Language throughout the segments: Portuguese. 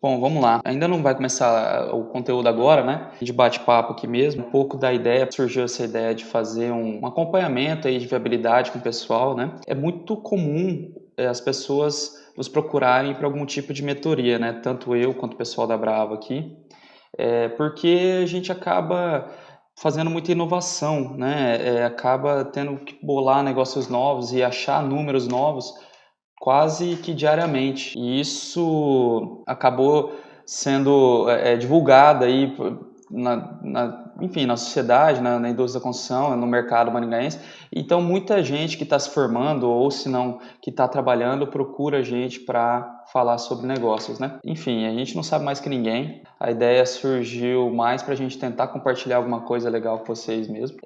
Bom, vamos lá. Ainda não vai começar o conteúdo agora, né? De bate-papo aqui mesmo. Um pouco da ideia, surgiu essa ideia de fazer um acompanhamento aí de viabilidade com o pessoal, né? É muito comum as pessoas nos procurarem para algum tipo de mentoria, né? Tanto eu quanto o pessoal da Brava aqui. Porque a gente acaba fazendo muita inovação, né? Acaba tendo que bolar negócios novos e achar números novos quase que diariamente. E isso acabou sendo divulgado aí enfim, na sociedade, na indústria da construção, no mercado maringaense. Então, muita gente que está se formando, ou se não, que está trabalhando, procura a gente para falar sobre negócios, né? Enfim, a gente não sabe mais que ninguém. A ideia surgiu mais para a gente tentar compartilhar alguma coisa legal com vocês mesmo.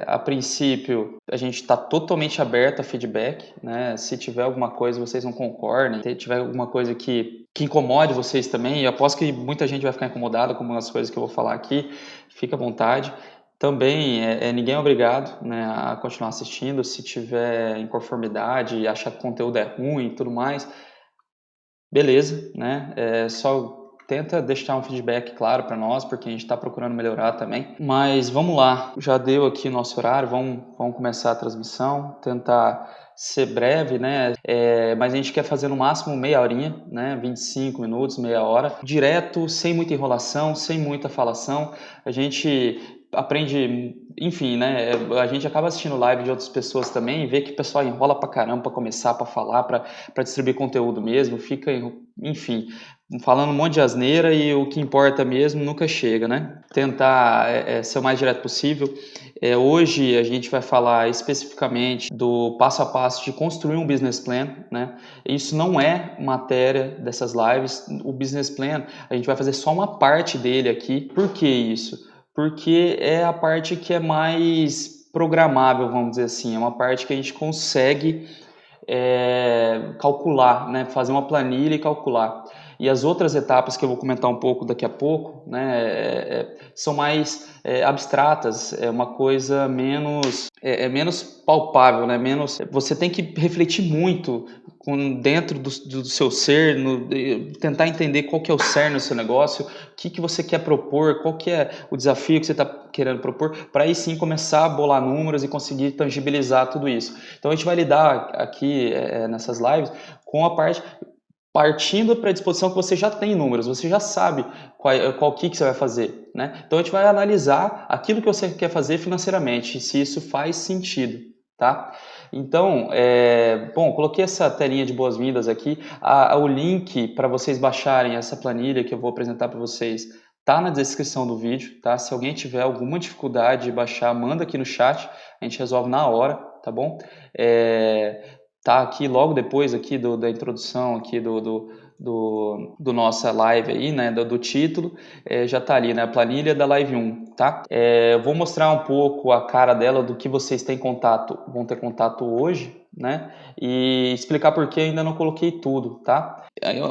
A princípio, a gente está totalmente aberto a feedback, né? Se tiver alguma coisa vocês não concordem, se tiver alguma coisa que incomode vocês também, e eu aposto que muita gente vai ficar incomodada com algumas coisas que eu vou falar aqui, fica à vontade. Também ninguém é obrigado, né, a continuar assistindo. Se tiver inconformidade, achar que o conteúdo é ruim e tudo mais, beleza, né? Só tenta deixar um feedback claro para nós, porque a gente está procurando melhorar também. Mas vamos lá, já deu aqui nosso horário, vamos começar a transmissão, tentar ser breve, né? Mas a gente quer fazer no máximo meia horinha, né? 25 minutos, meia hora, direto, sem muita enrolação, sem muita falação. A gente aprende, enfim, né? A gente acaba assistindo live de outras pessoas também e vê que o pessoal enrola pra caramba pra começar, pra falar, pra distribuir conteúdo mesmo, fica, enfim, falando um monte de asneira e o que importa mesmo nunca chega, né? Tentar ser o mais direto possível. Hoje a gente vai falar especificamente do passo a passo de construir um business plan, né? Isso não é matéria dessas lives. O business plan, a gente vai fazer só uma parte dele aqui. Por que isso? Porque é a parte que é mais programável, vamos dizer assim. É uma parte que a gente consegue calcular, né? Fazer uma planilha e calcular. E as outras etapas que eu vou comentar um pouco daqui a pouco, né, são mais abstratas, é uma coisa menos palpável, né, menos. Você tem que refletir muito dentro do seu ser, tentar entender qual que é o cerne do seu negócio, o que você quer propor, qual que é o desafio que você está querendo propor, para aí sim começar a bolar números e conseguir tangibilizar tudo isso. Então a gente vai lidar aqui nessas lives com a parte partindo para a disposição que você já tem números, você já sabe qual que você vai fazer, né? Então a gente vai analisar aquilo que você quer fazer financeiramente, se isso faz sentido, tá? Então, bom, coloquei essa telinha de boas-vindas aqui, o link para vocês baixarem essa planilha que eu vou apresentar para vocês tá na descrição do vídeo, tá? Se alguém tiver alguma dificuldade de baixar, manda aqui no chat, a gente resolve na hora, tá bom? Tá aqui logo depois aqui da introdução aqui do nossa live aí, né, do título, já tá ali, né, a planilha da live 1, tá? Eu vou mostrar um pouco a cara dela do que vocês vão ter contato hoje, né, e explicar por que ainda não coloquei tudo, tá?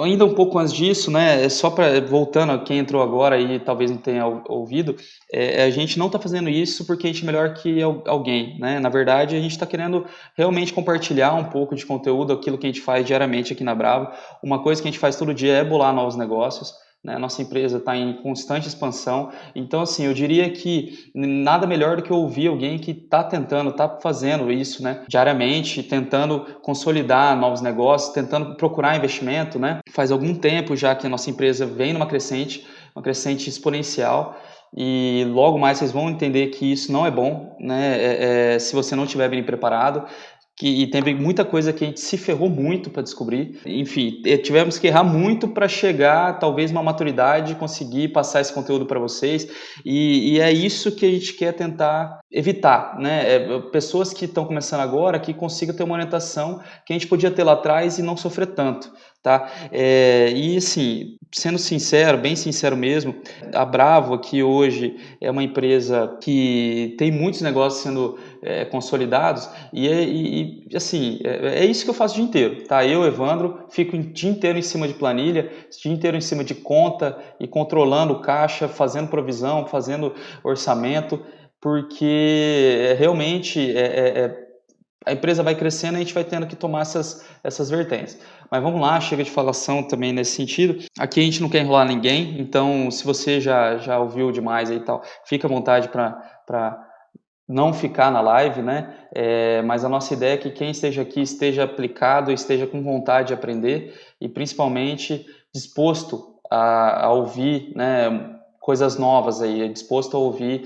Ainda um pouco antes disso, né, só para voltando a quem entrou agora e talvez não tenha ouvido, a gente não está fazendo isso porque a gente é melhor que alguém, né? Na verdade, a gente está querendo realmente compartilhar um pouco de conteúdo, aquilo que a gente faz diariamente aqui na Bravo. Uma coisa que a gente faz todo dia é bolar novos negócios, né? Nossa empresa está em constante expansão, então assim, eu diria que nada melhor do que ouvir alguém que está tentando, está fazendo isso, né? Diariamente, tentando consolidar novos negócios, tentando procurar investimento, né? Faz algum tempo já que a nossa empresa vem numa uma crescente exponencial. E logo mais vocês vão entender que isso não é bom, né? Se você não estiver bem preparado. E teve muita coisa que a gente se ferrou muito para descobrir. Enfim, tivemos que errar muito para chegar, talvez, uma maturidade e conseguir passar esse conteúdo para vocês. E é isso que a gente quer tentar evitar, né? Pessoas que estão começando agora que consigam ter uma orientação que a gente podia ter lá atrás e não sofrer tanto, tá? E assim, sendo sincero, bem sincero mesmo, a Bravo aqui hoje é uma empresa que tem muitos negócios sendo consolidados assim, é isso que eu faço o dia inteiro, tá? Eu, Evandro, fico o dia inteiro em cima de planilha, o dia inteiro em cima de conta e controlando o caixa, fazendo provisão, fazendo orçamento, porque realmente a empresa vai crescendo e a gente vai tendo que tomar essas vertentes. Mas vamos lá, chega de falação também nesse sentido. Aqui a gente não quer enrolar ninguém, então se você já ouviu demais aí e tal, fica à vontade para não ficar na live, né? Mas a nossa ideia é que quem esteja aqui esteja aplicado, esteja com vontade de aprender e principalmente disposto a ouvir, né, coisas novas aí, disposto a ouvir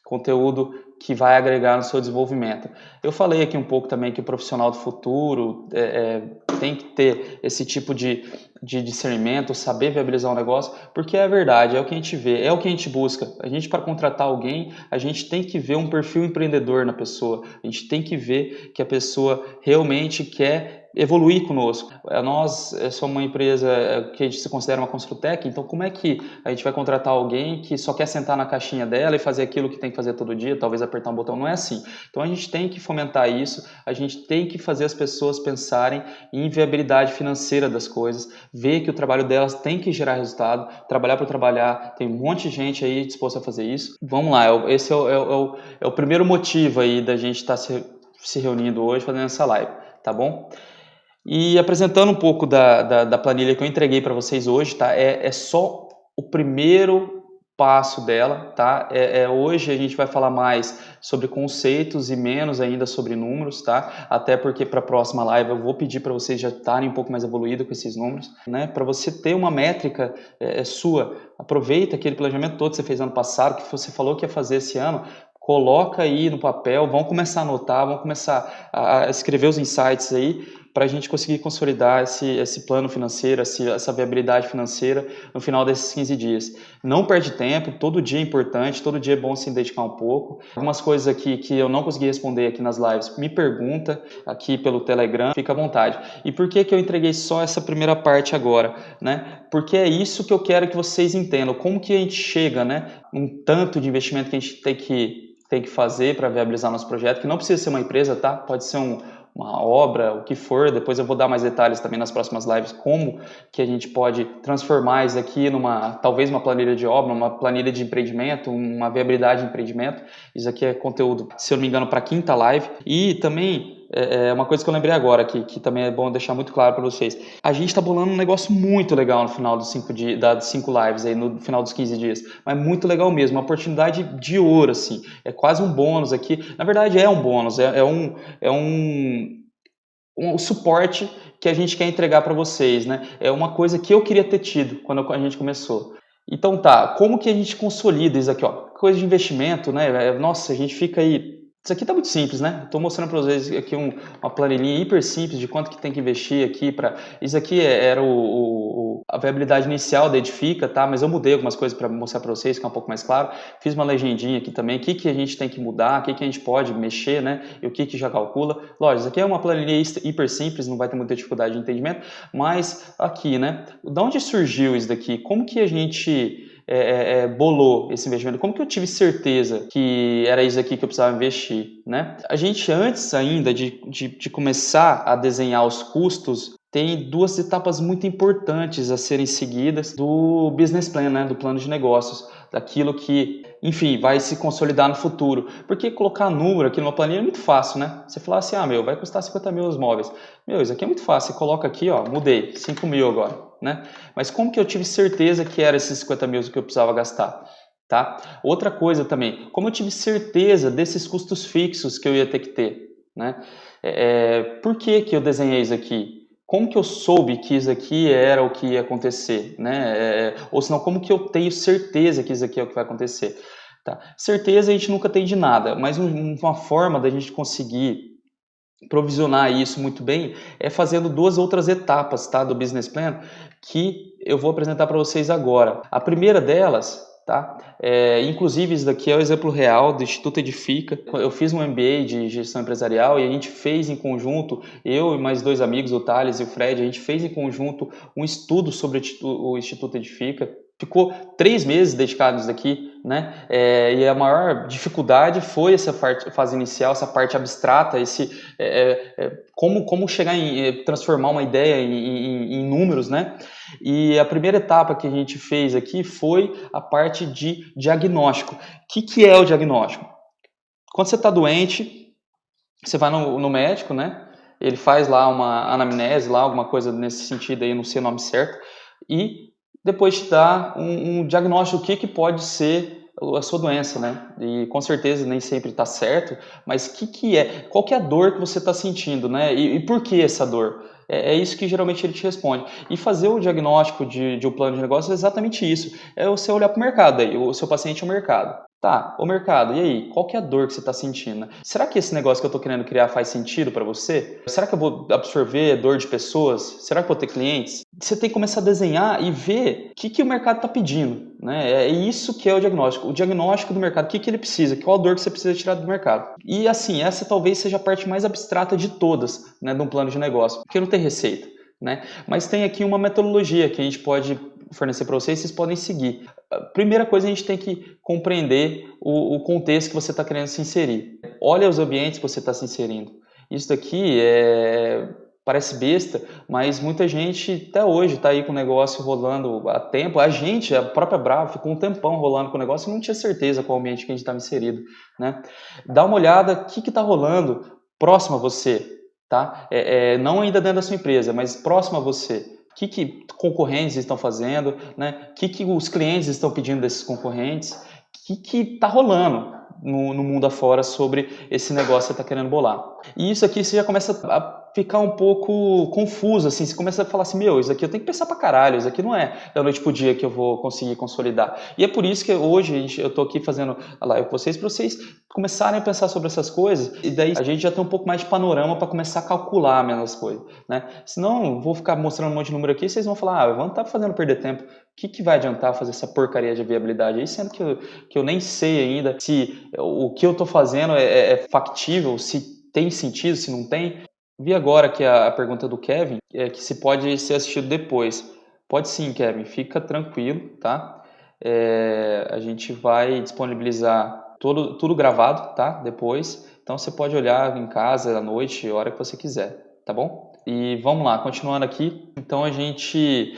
conteúdo que vai agregar no seu desenvolvimento. Eu falei aqui um pouco também que o profissional do futuro tem que ter esse tipo de discernimento, saber viabilizar um negócio, porque é verdade, é o que a gente vê, é o que a gente busca. A gente, para contratar alguém, a gente tem que ver um perfil empreendedor na pessoa, a gente tem que ver que a pessoa realmente quer evoluir conosco. Nós somos uma empresa que a gente se considera uma Construtec, então como é que a gente vai contratar alguém que só quer sentar na caixinha dela e fazer aquilo que tem que fazer todo dia, talvez apertar um botão? Não é assim. Então a gente tem que fomentar isso, a gente tem que fazer as pessoas pensarem em viabilidade financeira das coisas, ver que o trabalho delas tem que gerar resultado, trabalhar por trabalhar, tem um monte de gente aí disposta a fazer isso. Vamos lá, esse é o primeiro motivo aí da gente estar se reunindo hoje, fazendo essa live, tá bom? E apresentando um pouco da planilha que eu entreguei para vocês hoje, tá? É só o primeiro passo dela, tá? Hoje a gente vai falar mais sobre conceitos e menos ainda sobre números, tá? Até porque para a próxima live eu vou pedir para vocês já estarem um pouco mais evoluídos com esses números, né? Para você ter uma métrica sua, aproveita aquele planejamento todo que você fez ano passado, que você falou que ia fazer esse ano, coloca aí no papel, vão começar a anotar, vão começar a escrever os insights aí, para a gente conseguir consolidar esse plano financeiro, essa viabilidade financeira no final desses 15 dias. Não perde tempo, todo dia é importante, todo dia é bom se dedicar um pouco. Algumas coisas aqui que eu não consegui responder aqui nas lives, me pergunta aqui pelo Telegram, fica à vontade. E por que eu entreguei só essa primeira parte agora, né? Porque é isso que eu quero que vocês entendam, como que a gente chega, né, um tanto de investimento que a gente tem que fazer para viabilizar nosso projeto, que não precisa ser uma empresa, tá? Pode ser uma obra, o que for. Depois eu vou dar mais detalhes também nas próximas lives, como que a gente pode transformar isso aqui talvez uma planilha de obra, uma planilha de empreendimento, uma viabilidade de empreendimento. Isso aqui é conteúdo, se eu não me engano, para a quinta live. E também uma coisa que eu lembrei agora, que também é bom deixar muito claro para vocês. A gente está bolando um negócio muito legal no final dos 5 lives, aí, no final dos 15 dias. Mas muito legal mesmo, uma oportunidade de ouro, assim. É quase um bônus aqui. Na verdade, é um bônus, um suporte que a gente quer entregar para vocês, né? É uma coisa que eu queria ter tido quando a gente começou. Então tá, como que a gente consolida isso aqui, ó? Coisa de investimento, né? Nossa, a gente fica aí. Isso aqui tá muito simples, né? Estou mostrando para vocês aqui uma planilhinha hiper simples de quanto que tem que investir aqui para. Isso aqui era a viabilidade inicial da Edifica, tá? Mas eu mudei algumas coisas para mostrar para vocês, ficar um pouco mais claro. Fiz uma legendinha aqui também, o que a gente tem que mudar, o que a gente pode mexer, né? E o que já calcula. Lógico, isso aqui é uma planilha hiper simples, não vai ter muita dificuldade de entendimento, mas aqui, né? De onde surgiu isso daqui? Como que a gente bolou esse investimento? Como que eu tive certeza que era isso aqui que eu precisava investir, né? A gente, antes ainda de começar a desenhar os custos, tem duas etapas muito importantes a serem seguidas do business plan, né? Do plano de negócios, daquilo que, enfim, vai se consolidar no futuro. Porque colocar número aqui numa planilha é muito fácil, né? Você falar assim, vai custar 50 mil os móveis. Isso aqui é muito fácil. Você coloca aqui, ó, mudei, 5 mil agora, né? Mas como que eu tive certeza que era esses 50 mil que eu precisava gastar? Tá? Outra coisa também, como eu tive certeza desses custos fixos que eu ia ter que ter, né? Por que eu desenhei isso aqui? Como que eu soube que isso aqui era o que ia acontecer, né? Ou senão, como que eu tenho certeza que isso aqui é o que vai acontecer? Tá? Certeza a gente nunca tem de nada, mas uma forma da gente conseguir provisionar isso muito bem é fazendo duas outras etapas, tá, do business plan, que eu vou apresentar para vocês agora. A primeira delas, tá, inclusive isso daqui é o exemplo real do Instituto Edifica. Eu fiz um MBA de gestão empresarial e a gente fez em conjunto, eu e mais dois amigos, o Thales e o Fred, a gente fez em conjunto um estudo sobre o Instituto Edifica. Ficou 3 meses dedicados aqui, né? E a maior dificuldade foi essa fase inicial, essa parte abstrata, como chegar transformar uma ideia em números, né? E a primeira etapa que a gente fez aqui foi a parte de diagnóstico. O que é o diagnóstico? Quando você está doente, Você vai no médico, né? Ele faz lá uma anamnese, lá, alguma coisa nesse sentido aí, não sei o nome certo, e depois te dá um diagnóstico do que pode ser a sua doença, né? E com certeza nem sempre está certo, mas que é? Qual que é a dor que você está sentindo, né? E por que essa dor? É isso que geralmente ele te responde. E fazer o diagnóstico de um plano de negócio é exatamente isso. É você olhar para o mercado aí, o seu paciente é o mercado. Tá, o mercado, e aí? Qual que é a dor que você está sentindo? Será que esse negócio que eu estou querendo criar faz sentido para você? Será que eu vou absorver dor de pessoas? Será que eu vou ter clientes? Você tem que começar a desenhar e ver o que o mercado está pedindo, né? É isso que é o diagnóstico. O diagnóstico do mercado, o que ele precisa? Qual a dor que você precisa tirar do mercado? E assim, essa talvez seja a parte mais abstrata de todas, né, de um plano de negócio, porque não tem receita, né? Mas tem aqui uma metodologia que a gente pode fornecer para vocês, vocês podem seguir. A primeira coisa, a gente tem que compreender o contexto que você está querendo se inserir. Olha os ambientes que você está se inserindo. Isso daqui parece besta, mas muita gente até hoje está aí com o negócio rolando há tempo. A própria Brava, ficou um tempão rolando com o negócio e não tinha certeza qual ambiente que a gente estava inserido, né? Dá uma olhada, o que está rolando próximo a você, tá? Não ainda dentro da sua empresa, mas próximo a você. O que concorrentes estão fazendo, né? O que os clientes estão pedindo desses concorrentes, o que está rolando no mundo afora sobre esse negócio que você está querendo bolar. E isso aqui você já começa a ficar um pouco confuso, assim, você começa a falar assim, meu, isso aqui eu tenho que pensar pra caralho, isso aqui não é da noite pro dia que eu vou conseguir consolidar. E é por isso que hoje eu tô aqui fazendo a live com vocês, para vocês começarem a pensar sobre essas coisas, e daí a gente já tem um pouco mais de panorama para começar a calcular mesmo as coisas, né? Senão, eu vou ficar mostrando um monte de número aqui, vocês vão falar, vamos estar fazendo perder tempo. O que vai adiantar fazer essa porcaria de viabilidade aí, sendo que eu nem sei ainda se o que eu estou fazendo é factível, se tem sentido, se não tem. Vi agora que a pergunta do Kevin é que se pode ser assistido depois. Pode sim, Kevin, fica tranquilo, tá? A gente vai disponibilizar tudo gravado, tá? Depois. Então você pode olhar em casa, à noite, a hora que você quiser, tá bom? E vamos lá, continuando aqui. Então a gente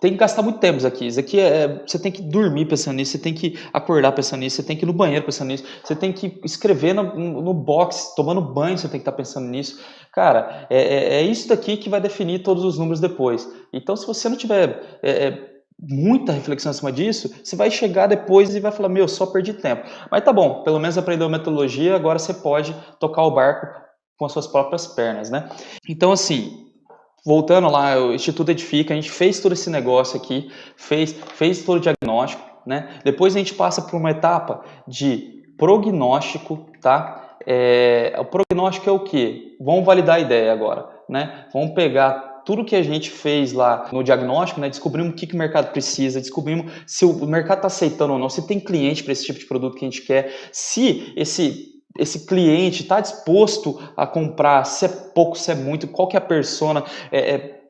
tem que gastar muito tempo aqui. Isso aqui você tem que dormir pensando nisso, você tem que acordar pensando nisso, você tem que ir no banheiro pensando nisso, você tem que escrever no box, tomando banho, você tem que estar pensando nisso. Cara, é isso daqui que vai definir todos os números depois. Então, se você não tiver muita reflexão acima disso, você vai chegar depois e vai falar, meu, só perdi tempo. Mas tá bom, pelo menos aprendeu a metodologia, agora você pode tocar o barco com as suas próprias pernas, né? Então, assim, voltando lá, o Instituto Edifica, a gente fez todo esse negócio aqui, fez todo o diagnóstico, né? Depois a gente passa por uma etapa de prognóstico, tá? O prognóstico é o quê? Vamos validar a ideia agora, né? Vamos pegar tudo que a gente fez lá no diagnóstico, né? Descobrimos o que o mercado precisa, descobrimos se o mercado está aceitando ou não, se tem cliente para esse tipo de produto que a gente quer, se esse cliente está disposto a comprar, se é pouco, se é muito, qual que é a persona,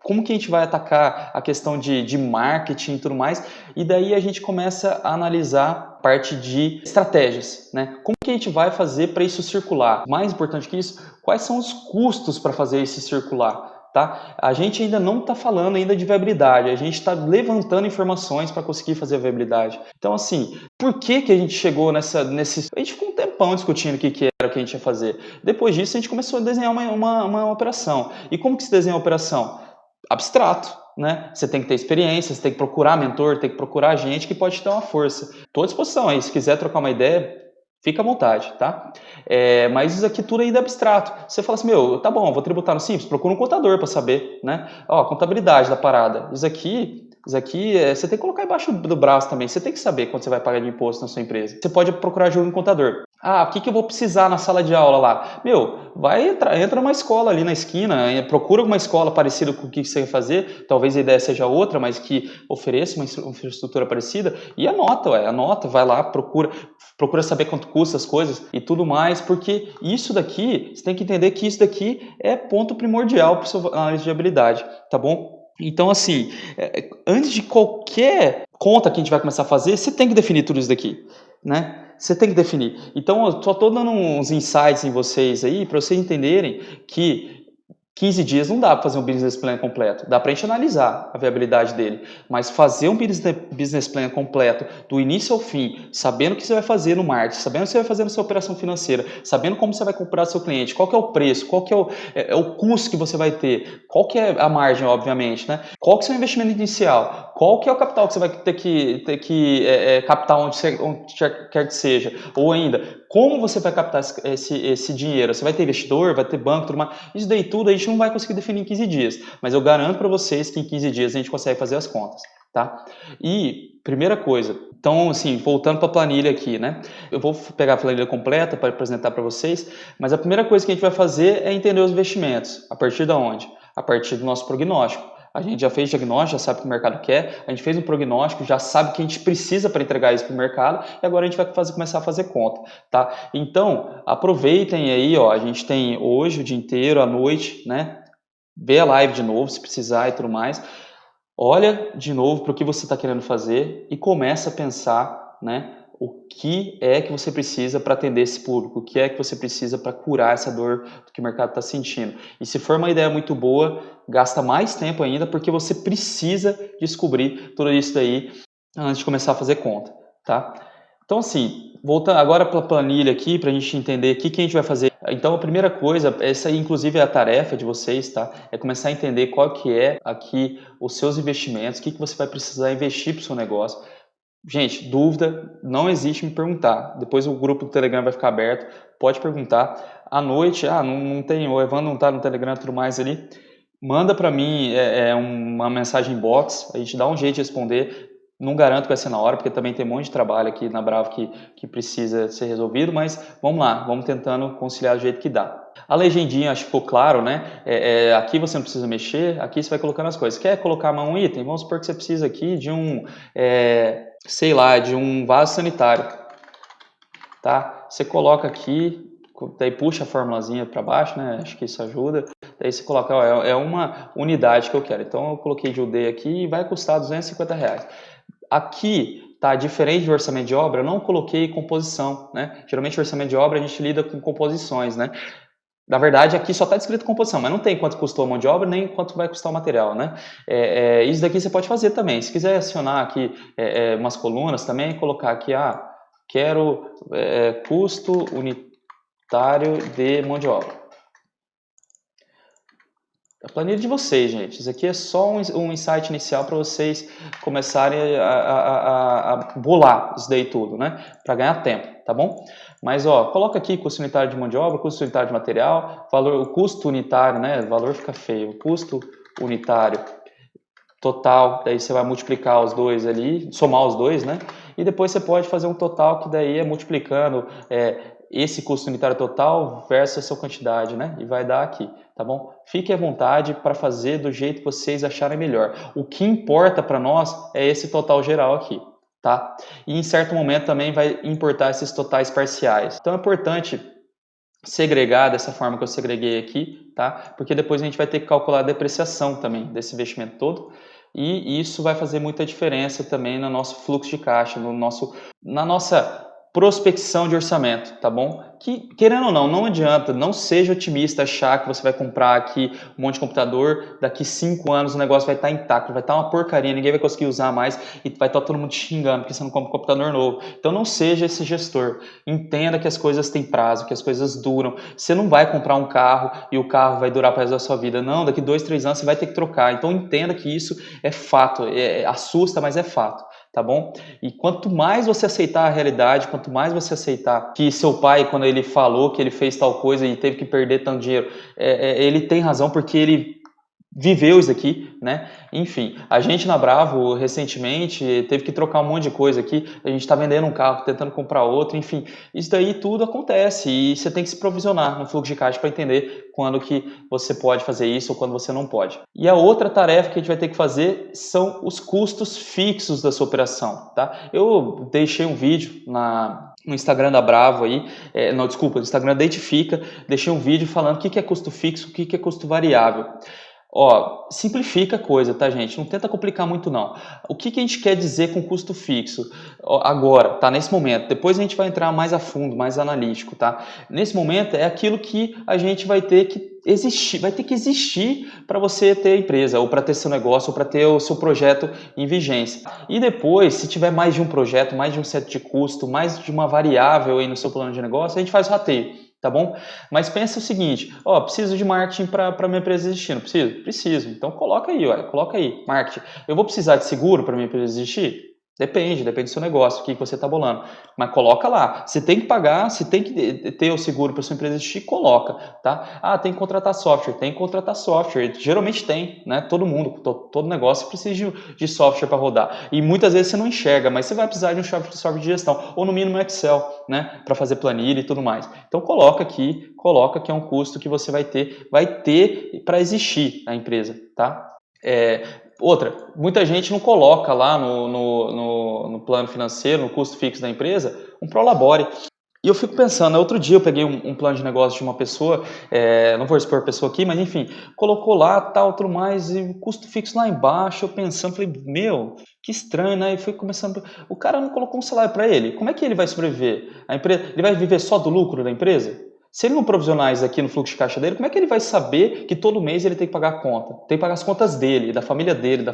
como que a gente vai atacar a questão de marketing e tudo mais, e daí a gente começa a analisar a parte de estratégias, né? Como que a gente vai fazer para isso circular? Mais importante que isso, quais são os custos para fazer isso circular? Tá? A gente ainda não está falando ainda de viabilidade, a gente está levantando informações para conseguir fazer a viabilidade. Então, assim, por que a gente chegou nesse... A gente ficou um tempão discutindo o que era o que a gente ia fazer. Depois disso, a gente começou a desenhar uma operação. E como que se desenha a operação? Abstrato, né? Você tem que ter experiência, você tem que procurar mentor, tem que procurar gente que pode te dar uma força. Estou à disposição aí, se quiser trocar uma ideia, fica à vontade, tá? Mas isso aqui tudo ainda é abstrato. Você fala assim, meu, tá bom, vou tributar no Simples, procura um contador para saber, né? Ó, contabilidade da parada. Isso aqui você tem que colocar embaixo do braço também. Você tem que saber quanto você vai pagar de imposto na sua empresa. Você pode procurar ajuda no contador. O que eu vou precisar na sala de aula lá? Meu, entra numa escola ali na esquina, procura uma escola parecida com o que você quer fazer, talvez a ideia seja outra, mas que ofereça uma infraestrutura parecida, e anota, vai lá, procura saber quanto custa as coisas e tudo mais, porque isso daqui, você tem que entender que isso daqui é ponto primordial para a sua análise de habilidade, tá bom? Então, assim, antes de qualquer conta que a gente vai começar a fazer, você tem que definir tudo isso daqui, né? Você tem que definir. Então, eu só estou dando uns insights em vocês aí, para vocês entenderem que 15 dias não dá para fazer um business plan completo. Dá para a gente analisar a viabilidade dele. Mas fazer um business plan completo, do início ao fim, sabendo o que você vai fazer no marketing, sabendo o que você vai fazer na sua operação financeira, sabendo como você vai comprar seu cliente, qual que é o preço, qual que é o custo que você vai ter, qual que é a margem, obviamente, né? Qual que é o seu investimento inicial, qual que é o capital que você vai ter que captar onde quer que seja, ou ainda, como você vai captar esse dinheiro? Você vai ter investidor, vai ter banco, tudo mais. Isso daí tudo a gente não vai conseguir definir em 15 dias, mas eu garanto para vocês que em 15 dias a gente consegue fazer as contas, tá? E, primeira coisa, então, assim, voltando para a planilha aqui, né? Eu vou pegar a planilha completa para apresentar para vocês, mas a primeira coisa que a gente vai fazer é entender os investimentos. A partir de onde? A partir do nosso prognóstico. A gente já fez diagnóstico, já sabe o que o mercado quer, a gente fez um prognóstico, já sabe o que a gente precisa para entregar isso para o mercado, e agora a gente vai começar a fazer conta, tá? Então, aproveitem aí, ó, a gente tem hoje o dia inteiro, à noite, né? Vê a live de novo, se precisar e tudo mais. Olha de novo para o que você está querendo fazer e começa a pensar, né? O que é que você precisa para atender esse público? O que é que você precisa para curar essa dor que o mercado está sentindo? E se for uma ideia muito boa, gasta mais tempo ainda, porque você precisa descobrir tudo isso daí antes de começar a fazer conta, tá? Então, assim, voltando agora para a planilha aqui, para a gente entender o que a gente vai fazer. Então, a primeira coisa, essa aí, inclusive, é a tarefa de vocês, tá? É começar a entender qual que é aqui os seus investimentos, o que você vai precisar investir para o seu negócio. Gente, dúvida, não existe me perguntar. Depois o grupo do Telegram vai ficar aberto, pode perguntar. À noite, não tem, o Evandro não está no Telegram e tudo mais ali, manda para mim uma mensagem box, a gente dá um jeito de responder. Não garanto que vai ser na hora, porque também tem um monte de trabalho aqui na Bravo que precisa ser resolvido, mas vamos lá, vamos tentando conciliar do jeito que dá. A legendinha, acho que ficou claro, né? Aqui você não precisa mexer, aqui você vai colocando as coisas. Quer colocar um item? Vamos supor que você precisa aqui de sei lá, de um vaso sanitário, tá? Você coloca aqui, daí puxa a formulazinha para baixo, né? Acho que isso ajuda. Daí você coloca, ó, é uma unidade que eu quero. Então eu coloquei de UD aqui e vai custar R$250. Aqui tá diferente do orçamento de obra, eu não coloquei composição, né? Geralmente orçamento de obra a gente lida com composições, né? Na verdade, aqui só está descrito composição, mas não tem quanto custou a mão de obra, nem quanto vai custar o material, né? Isso daqui você pode fazer também. Se quiser acionar aqui umas colunas também, colocar aqui, quero custo unitário de mão de obra. A planilha de vocês, gente. Isso aqui é só um insight inicial para vocês começarem a bolar isso daí tudo, né? Para ganhar tempo, tá bom? Mas, ó, coloca aqui custo unitário de mão de obra, custo unitário de material, valor, o custo unitário, né? O valor fica feio. O custo unitário total, daí você vai multiplicar os dois ali, somar os dois, né? E depois você pode fazer um total que daí é multiplicando esse custo unitário total versus essa quantidade, né? E vai dar aqui, tá bom? Fique à vontade para fazer do jeito que vocês acharem melhor. O que importa para nós é esse total geral aqui, tá? E em certo momento também vai importar esses totais parciais. Então é importante segregar dessa forma que eu segreguei aqui, tá? Porque depois a gente vai ter que calcular a depreciação também desse investimento todo. E isso vai fazer muita diferença também no nosso fluxo de caixa, na nossa prospecção de orçamento, tá bom? Que, querendo ou não, não adianta, não seja otimista achar que você vai comprar aqui um monte de computador, daqui 5 anos o negócio vai estar intacto, vai estar uma porcaria, ninguém vai conseguir usar mais e vai estar todo mundo xingando porque você não compra um computador novo. Então não seja esse gestor, entenda que as coisas têm prazo, que as coisas duram. Você não vai comprar um carro e o carro vai durar para o resto da sua vida, não, daqui 2, 3 anos você vai ter que trocar. Então entenda que isso é fato, assusta, mas é fato. Tá bom? E quanto mais você aceitar a realidade, quanto mais você aceitar que seu pai, quando ele falou que ele fez tal coisa e teve que perder tanto dinheiro, ele tem razão porque ele viveu isso aqui, né? Enfim, a gente na Bravo recentemente teve que trocar um monte de coisa aqui, a gente está vendendo um carro, tentando comprar outro, enfim, isso daí tudo acontece e você tem que se provisionar no fluxo de caixa para entender quando que você pode fazer isso ou quando você não pode. E a outra tarefa que a gente vai ter que fazer são os custos fixos da sua operação, tá? Eu deixei um vídeo no Instagram da Bravo aí, no Instagram da Edifica, deixei um vídeo falando o que é custo fixo, o que é custo variável. Ó, simplifica a coisa, tá, gente? Não tenta complicar muito, não. O que que a gente quer dizer com custo fixo? Ó, agora, tá? Nesse momento. Depois a gente vai entrar mais a fundo, mais analítico, tá? Nesse momento é aquilo que a gente vai ter que existir para você ter a empresa, ou para ter seu negócio, ou para ter o seu projeto em vigência. E depois, se tiver mais de um projeto, mais de um set de custo, mais de uma variável aí no seu plano de negócio, a gente faz o rateio. Tá bom? Mas pensa o seguinte, ó, preciso de marketing para minha empresa existir, não preciso? Preciso. Então coloca aí, olha, coloca aí, marketing. Eu vou precisar de seguro para minha empresa existir? Depende do seu negócio, o que você está bolando. Mas coloca lá. Se tem que pagar, se tem que ter o seguro para sua empresa existir, coloca, tá? Ah, tem que contratar software. Tem que contratar software. Geralmente tem, né? Todo mundo, todo negócio precisa de software para rodar. E muitas vezes você não enxerga, mas você vai precisar de um software de gestão, ou no mínimo Excel, né? Para fazer planilha e tudo mais. Então coloca que é um custo que você vai ter para existir a empresa, tá? Outra, muita gente não coloca lá no plano financeiro, no custo fixo da empresa, um Prolabore. E eu fico pensando, outro dia eu peguei um plano de negócio de uma pessoa, não vou expor a pessoa aqui, mas enfim, colocou lá, tal, tudo mais, e o custo fixo lá embaixo, eu pensando, falei, meu, que estranho, né? E fui começando, o cara não colocou um salário para ele, como é que ele vai sobreviver? A empresa, ele vai viver só do lucro da empresa? Se ele não provisionar isso aqui no fluxo de caixa dele, como é que ele vai saber que todo mês ele tem que pagar a conta? Tem que pagar as contas dele, da família dele,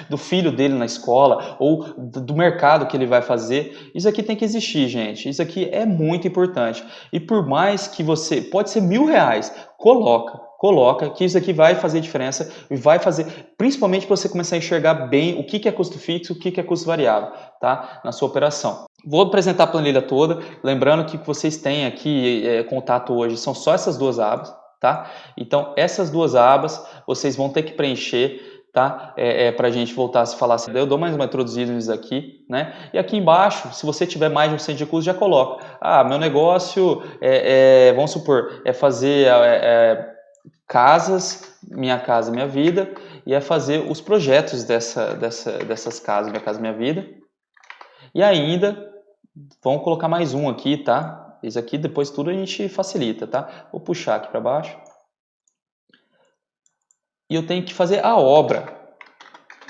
do filho dele na escola, ou do mercado que ele vai fazer. Isso aqui tem que existir, gente. Isso aqui é muito importante. E por mais que você... Pode ser R$1.000, coloca, que isso aqui vai fazer diferença e vai fazer, principalmente para você começar a enxergar bem o que é custo fixo, o que é custo variável, tá? Na sua operação. Vou apresentar a planilha toda, lembrando que o que vocês têm aqui contato hoje são só essas duas abas, tá? Então, essas duas abas vocês vão ter que preencher, tá? Para a gente voltar a se falar assim, eu dou mais uma introduzida nisso aqui, né? E aqui embaixo, se você tiver mais de um centro de custo, já coloca. Ah, meu negócio vamos supor, é fazer casas, Minha Casa Minha Vida, e é fazer os projetos dessas casas, Minha Casa Minha Vida. E ainda, vamos colocar mais um aqui, tá? Isso aqui depois tudo a gente facilita, tá? Vou puxar aqui para baixo. E eu tenho que fazer a obra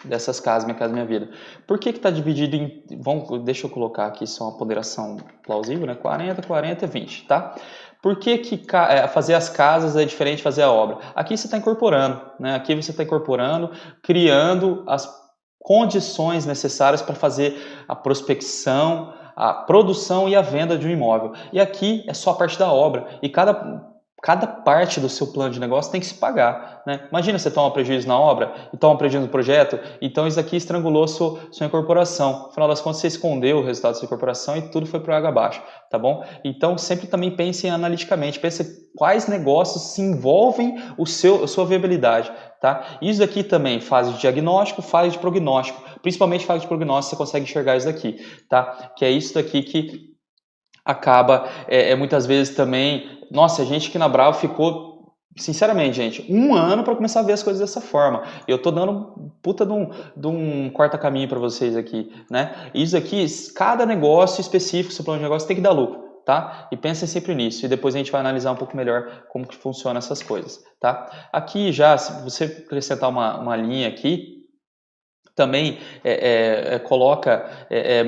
dessas casas, Minha Casa Minha Vida. Por que está dividido em... deixa eu colocar aqui só uma ponderação plausível, né? 40, 40 e 20, tá? Por que fazer as casas é diferente de fazer a obra? Aqui você está incorporando, né? Aqui você está incorporando, criando as condições necessárias para fazer a prospecção, a produção e a venda de um imóvel. E aqui é só a parte da obra. E cada parte do seu plano de negócio tem que se pagar, né? Imagina você toma prejuízo na obra e toma prejuízo no projeto, então isso aqui estrangulou sua incorporação. No final das contas, você escondeu o resultado da sua incorporação e tudo foi para água abaixo, tá bom? Então, sempre também pense analiticamente, pense quais negócios se envolvem a sua viabilidade, tá? Isso aqui também, fase de diagnóstico, fase de prognóstico, principalmente fase de prognóstico, você consegue enxergar isso daqui, tá? Que é isso daqui que acaba, muitas vezes também... Nossa, a gente aqui na Bravo ficou, sinceramente, gente, 1 ano para começar a ver as coisas dessa forma. Eu tô dando puta de um corta-caminho para vocês aqui, né? Isso aqui, cada negócio específico, seu plano de negócio tem que dar lucro, tá? E pensem sempre nisso. E depois a gente vai analisar um pouco melhor como que funciona essas coisas, tá? Aqui já, se você acrescentar uma linha aqui, também coloca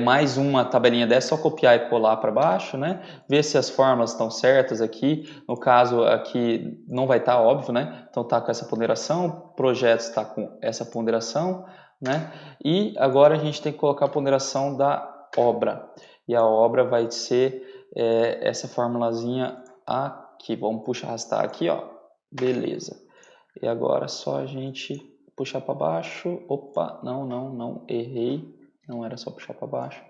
mais uma tabelinha dessa, só copiar e colar para baixo, né? Ver se as fórmulas estão certas aqui. No caso aqui não vai estar, óbvio, né? Então tá com essa ponderação, projetos está com essa ponderação, né? E agora a gente tem que colocar a ponderação da obra. E a obra vai ser essa formulazinha aqui. Vamos puxar, arrastar aqui, ó. Beleza. E agora só a gente puxar para baixo. Opa, não, errei. Não era só puxar para baixo.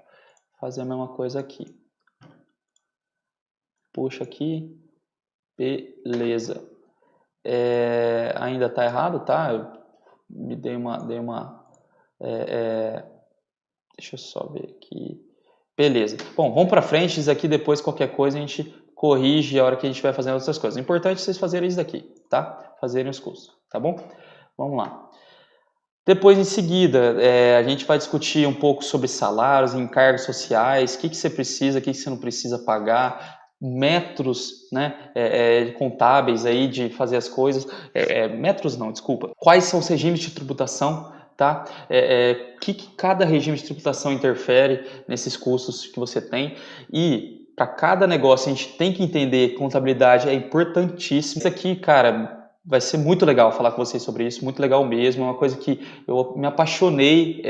Fazer a mesma coisa aqui. Puxa aqui. Beleza. Ainda tá errado, tá? Eu me dei uma... deixa eu só ver aqui. Beleza. Bom, vamos para frente. Isso aqui depois, qualquer coisa, a gente corrige a hora que a gente vai fazendo outras coisas. O importante é vocês fazerem isso daqui, tá? Fazerem os custos, tá bom? Vamos lá. Depois, em seguida, a gente vai discutir um pouco sobre salários, encargos sociais, o que você precisa, o que você não precisa pagar. métodos, né, contábeis aí de fazer as coisas, métodos não, desculpa. Quais são os regimes de tributação, tá? Que cada regime de tributação interfere nesses custos que você tem e para cada negócio a gente tem que entender contabilidade é importantíssimo. Isso aqui, cara, vai ser muito legal falar com vocês sobre isso, muito legal mesmo. É uma coisa que eu me apaixonei,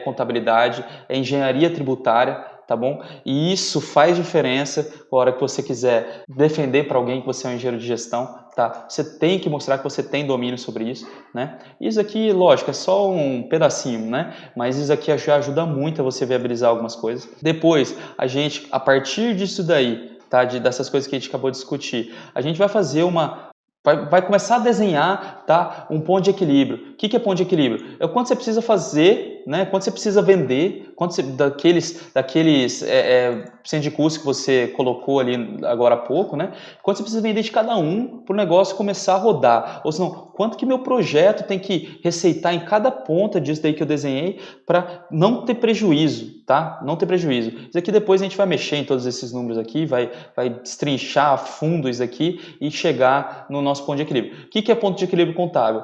contabilidade, é engenharia tributária, tá bom? E isso faz diferença na hora que você quiser defender para alguém que você é um engenheiro de gestão, tá? Você tem que mostrar que você tem domínio sobre isso, né? Isso aqui, lógico, é só um pedacinho, né? Mas isso aqui já ajuda muito a você viabilizar algumas coisas. Depois, a gente, a partir disso daí, tá? Dessas coisas que a gente acabou de discutir, a gente vai fazer vai começar a desenhar, tá, um ponto de equilíbrio. O que é ponto de equilíbrio? É o quanto você precisa fazer, né, quanto você precisa vender, daqueles centros de custo que você colocou ali agora há pouco, né, quanto você precisa vender de cada um para o negócio começar a rodar. Ou senão, quanto que meu projeto tem que receitar em cada ponta disso daí que eu desenhei para não ter prejuízo, tá? Não ter prejuízo. Isso aqui depois a gente vai mexer em todos esses números aqui, vai destrinchar a fundo isso aqui e chegar no nosso ponto de equilíbrio. O que é ponto de equilíbrio contábil?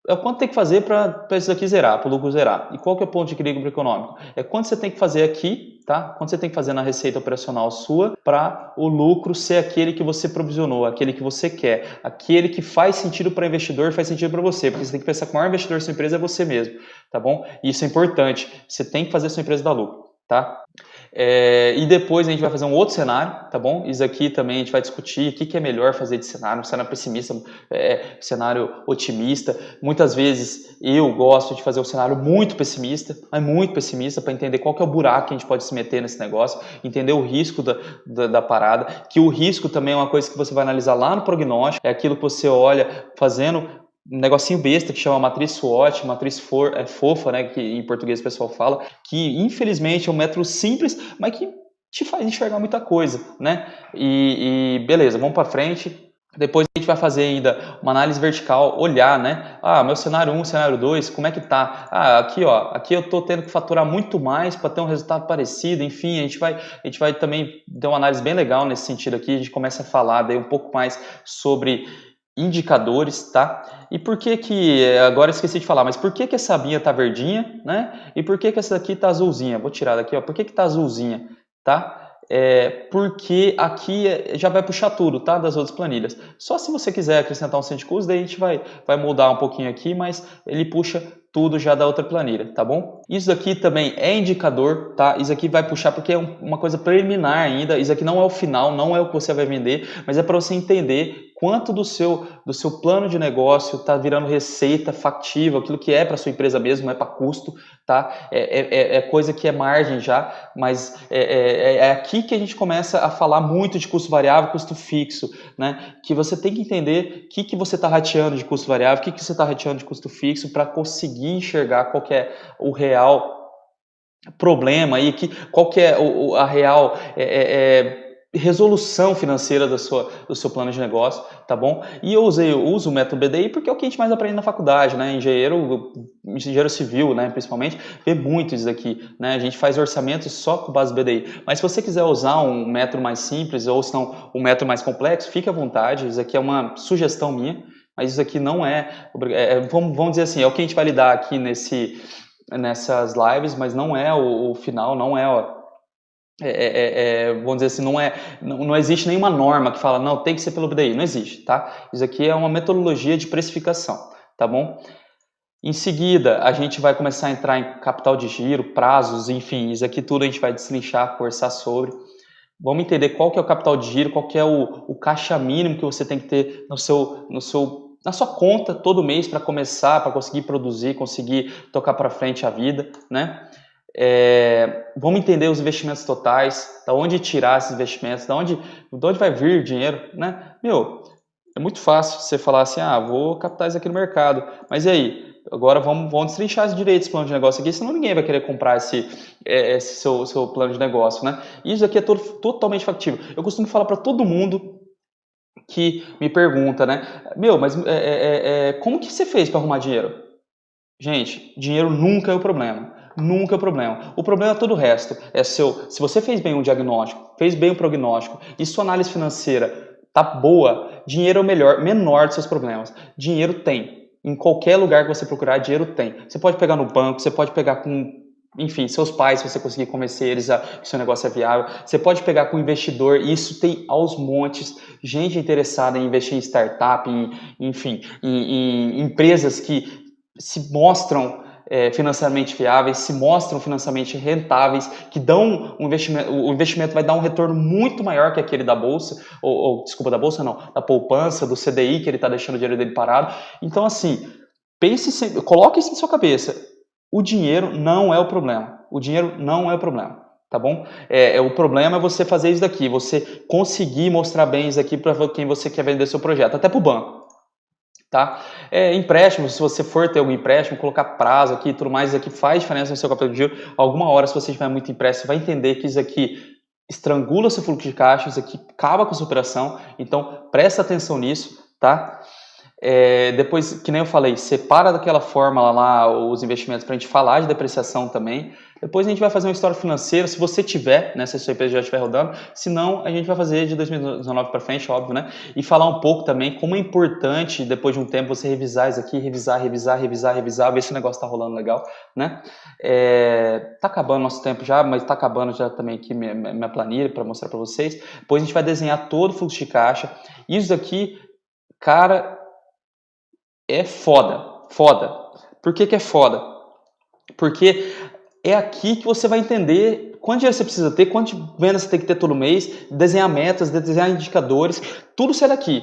É o quanto tem que fazer para isso aqui zerar, para o lucro zerar. E qual que é o ponto de equilíbrio econômico? É quanto você tem que fazer aqui, tá? Quanto você tem que fazer na receita operacional sua para o lucro ser aquele que você provisionou, aquele que você quer, aquele que faz sentido para o investidor, faz sentido para você, porque você tem que pensar que o maior investidor da sua empresa é você mesmo, tá bom? E isso é importante. Você tem que fazer a sua empresa dar lucro, tá? E depois a gente vai fazer um outro cenário, tá bom? Isso aqui também a gente vai discutir o que é melhor fazer de cenário, um cenário pessimista, cenário otimista. Muitas vezes eu gosto de fazer um cenário muito pessimista, mas muito pessimista para entender qual que é o buraco que a gente pode se meter nesse negócio, entender o risco da parada, que o risco também é uma coisa que você vai analisar lá no prognóstico, é aquilo que você olha fazendo um negocinho besta que chama matriz SWOT, matriz fofa, né, que em português o pessoal fala, que infelizmente é um método simples, mas que te faz enxergar muita coisa, né? E beleza, vamos para frente. Depois a gente vai fazer ainda uma análise vertical, olhar, né? Meu cenário 1, cenário 2, como é que tá? Aqui, ó, aqui eu tô tendo que faturar muito mais para ter um resultado parecido. Enfim, a gente vai também dar uma análise bem legal nesse sentido aqui. A gente começa a falar daí um pouco mais sobre indicadores, tá? E por que agora eu esqueci de falar, mas por que essa abinha tá verdinha, né? E por que essa daqui tá azulzinha? Vou tirar daqui, ó. Por que tá azulzinha, tá? Porque aqui já vai puxar tudo, tá? Das outras planilhas. Só se você quiser acrescentar um centro de custo, daí a gente vai mudar um pouquinho aqui, mas ele puxa tudo já da outra planilha, tá bom? Isso aqui também é indicador, tá? Isso aqui vai puxar porque é uma coisa preliminar ainda. Isso aqui não é o final, não é o que você vai vender, mas é para você entender quanto do seu plano de negócio está virando receita factível, aquilo que é para sua empresa mesmo, não é para custo, tá? É coisa que é margem já, mas é aqui que a gente começa a falar muito de custo variável, custo fixo, né? Que você tem que entender o que você está rateando de custo variável, o que você está rateando de custo fixo para conseguir enxergar qual que é o real problema aí, qual que é a real resolução financeira do seu plano de negócio, tá bom? E eu uso o método BDI porque é o que a gente mais aprende na faculdade, né? Engenheiro civil, né, principalmente, vê muito isso aqui, né? A gente faz orçamento só com base BDI. Mas se você quiser usar um método mais simples ou se não um método mais complexo, fique à vontade. Isso aqui é uma sugestão minha, mas isso aqui não vamos dizer assim, é o que a gente vai lidar aqui nessas lives, mas não é o final, não vamos dizer assim, não existe nenhuma norma que fala, não, tem que ser pelo BDI, não existe, tá? Isso aqui é uma metodologia de precificação, tá bom? Em seguida, a gente vai começar a entrar em capital de giro, prazos, enfim, isso aqui tudo a gente vai destrinchar, conversar sobre. Vamos entender qual que é o capital de giro, qual que é o caixa mínimo que você tem que ter na sua conta todo mês para começar, para conseguir produzir, conseguir tocar para frente a vida, né? Vamos entender os investimentos totais, da onde tirar esses investimentos, de onde vai vir o dinheiro, né? É muito fácil você falar assim, vou captar isso aqui no mercado, mas e aí? Agora vamos destrinchar os direitos do plano de negócio aqui, senão ninguém vai querer comprar esse seu plano de negócio, né? E isso aqui é totalmente factível. Eu costumo falar para todo mundo que me pergunta, né? Mas como que você fez para arrumar dinheiro? Gente, dinheiro nunca é o problema. nunca é problema. O problema é todo o resto. Se você fez bem um diagnóstico, fez bem o prognóstico e sua análise financeira tá boa, dinheiro é o menor dos seus problemas. Dinheiro tem. Em qualquer lugar que você procurar, dinheiro tem. Você pode pegar no banco, você pode pegar com, enfim, seus pais, se você conseguir convencer eles que seu negócio é viável. Você pode pegar com investidor, e isso tem aos montes. Gente interessada em investir em startup, em empresas que se mostram financeiramente viáveis, se mostram financeiramente rentáveis, que dão o investimento vai dar um retorno muito maior que aquele da bolsa, desculpa, da bolsa não, da poupança, do CDI, que ele está deixando o dinheiro dele parado. Então, assim, coloque isso na sua cabeça. O dinheiro não é o problema. O dinheiro não é o problema. Tá bom? O problema é você fazer isso daqui, você conseguir mostrar bem isso aqui para quem você quer vender seu projeto, até para o banco. Tá? Empréstimo, se você for ter algum empréstimo, colocar prazo aqui e tudo mais, isso aqui faz diferença no seu capital de giro. Alguma hora, se você tiver muito empréstimo, você vai entender que isso aqui estrangula seu fluxo de caixa, isso aqui acaba com a sua operação. Então, presta atenção nisso, tá? Depois, que nem eu falei, separa daquela forma lá os investimentos para a gente falar de depreciação também. Depois a gente vai fazer uma história financeira, se você tiver, né, se a sua empresa já estiver rodando. Se não, a gente vai fazer de 2019 para frente, óbvio, né? E falar um pouco também como é importante, depois de um tempo, você revisar isso aqui, revisar, ver se o negócio está rolando legal, né? Tá acabando nosso tempo já, mas tá acabando já também aqui minha planilha para mostrar para vocês. Depois a gente vai desenhar todo o fluxo de caixa. Isso daqui, cara, é foda. Por que é foda? Porque é aqui que você vai entender quanto dinheiro você precisa ter, quantas vendas você tem que ter todo mês, desenhar metas, desenhar indicadores, tudo sai daqui.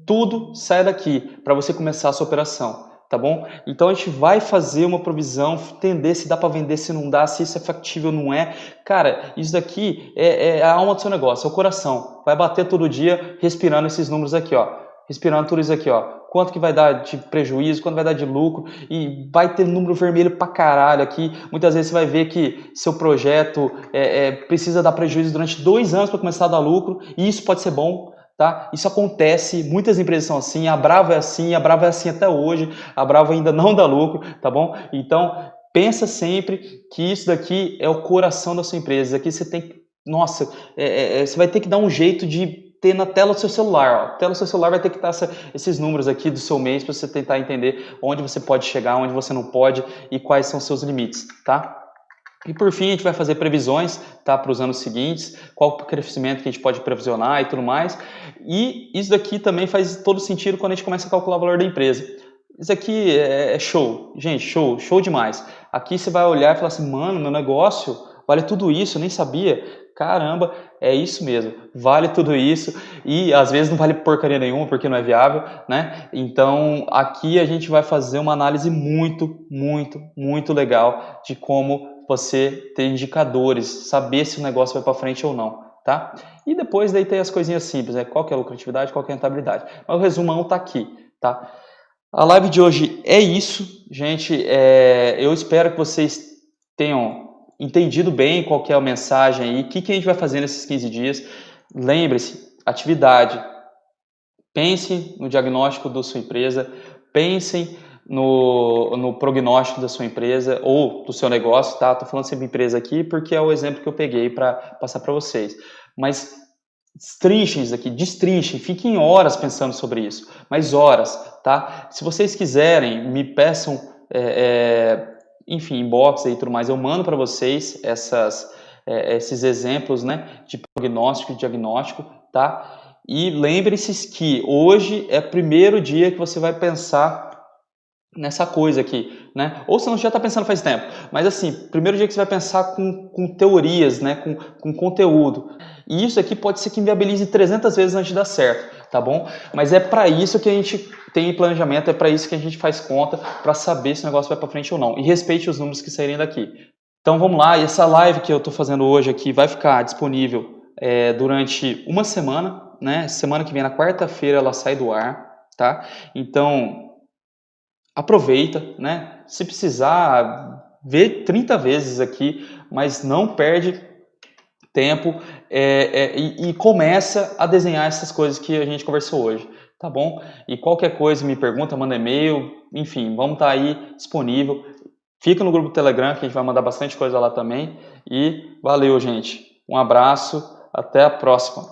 Tudo sai daqui para você começar a sua operação, tá bom? Então a gente vai fazer uma provisão, entender se dá para vender, se não dá, se isso é factível ou não é. Cara, isso daqui é a alma do seu negócio, é o coração. Vai bater todo dia respirando esses números aqui, ó. Respirando tudo isso aqui, ó. Quanto que vai dar de prejuízo, quanto vai dar de lucro, e vai ter número vermelho pra caralho aqui. Muitas vezes você vai ver que seu projeto precisa dar prejuízo durante 2 anos para começar a dar lucro, e isso pode ser bom, tá? Isso acontece, muitas empresas são assim, a Brava é assim até hoje, a Brava ainda não dá lucro, tá bom? Então, pensa sempre que isso daqui é o coração da sua empresa. Aqui você tem que, nossa, você vai ter que dar um jeito de ter na tela do seu celular, ó. A tela do seu celular vai ter que estar esses números aqui do seu mês para você tentar entender onde você pode chegar, onde você não pode e quais são seus limites, tá? E por fim, a gente vai fazer previsões, tá, para os anos seguintes, qual o crescimento que a gente pode previsionar e tudo mais. E isso daqui também faz todo sentido quando a gente começa a calcular o valor da empresa. Isso aqui é show, gente, show demais. Aqui você vai olhar e falar assim, mano, meu negócio vale tudo isso, eu nem sabia. Caramba, é isso mesmo, vale tudo isso e às vezes não vale porcaria nenhuma porque não é viável, né? Então aqui a gente vai fazer uma análise muito legal de como você ter indicadores, saber se o negócio vai para frente ou não, tá? E depois daí tem as coisinhas simples, né? Qual que é a lucratividade, qual que é a rentabilidade. Mas o resumão tá aqui, tá? A live de hoje é isso, gente. Eu espero que vocês tenham entendido bem qual que é a mensagem aí, o que a gente vai fazer nesses 15 dias. Lembre-se, atividade. Pense no diagnóstico da sua empresa, pensem no prognóstico da sua empresa ou do seu negócio, tá? Tô falando sempre empresa aqui porque é o exemplo que eu peguei para passar para vocês. Mas destrinchem isso aqui, fiquem horas pensando sobre isso, mas horas, tá? Se vocês quiserem, me peçam, enfim, inbox e tudo mais, eu mando para vocês esses exemplos, né, de prognóstico e diagnóstico, tá? E lembre-se que hoje é o primeiro dia que você vai pensar nessa coisa aqui, né? Ou se não já está pensando faz tempo, mas assim, primeiro dia que você vai pensar com teorias, né? Com conteúdo. E isso aqui pode ser que inviabilize 300 vezes antes de dar certo, tá bom? Mas é para isso que a gente tem planejamento, é para isso que a gente faz conta, para saber se o negócio vai para frente ou não. E respeite os números que saírem daqui. Então vamos lá, e essa live que eu estou fazendo hoje aqui vai ficar disponível durante uma semana, né? Semana que vem, na quarta-feira, ela sai do ar, tá? Então aproveita, né? Se precisar, vê 30 vezes aqui, mas não perde tempo e começa a desenhar essas coisas que a gente conversou hoje, tá bom? E qualquer coisa me pergunta, manda e-mail, enfim, vamos estar aí disponível. Fica no grupo do Telegram, que a gente vai mandar bastante coisa lá também. E valeu, gente. Um abraço, até a próxima.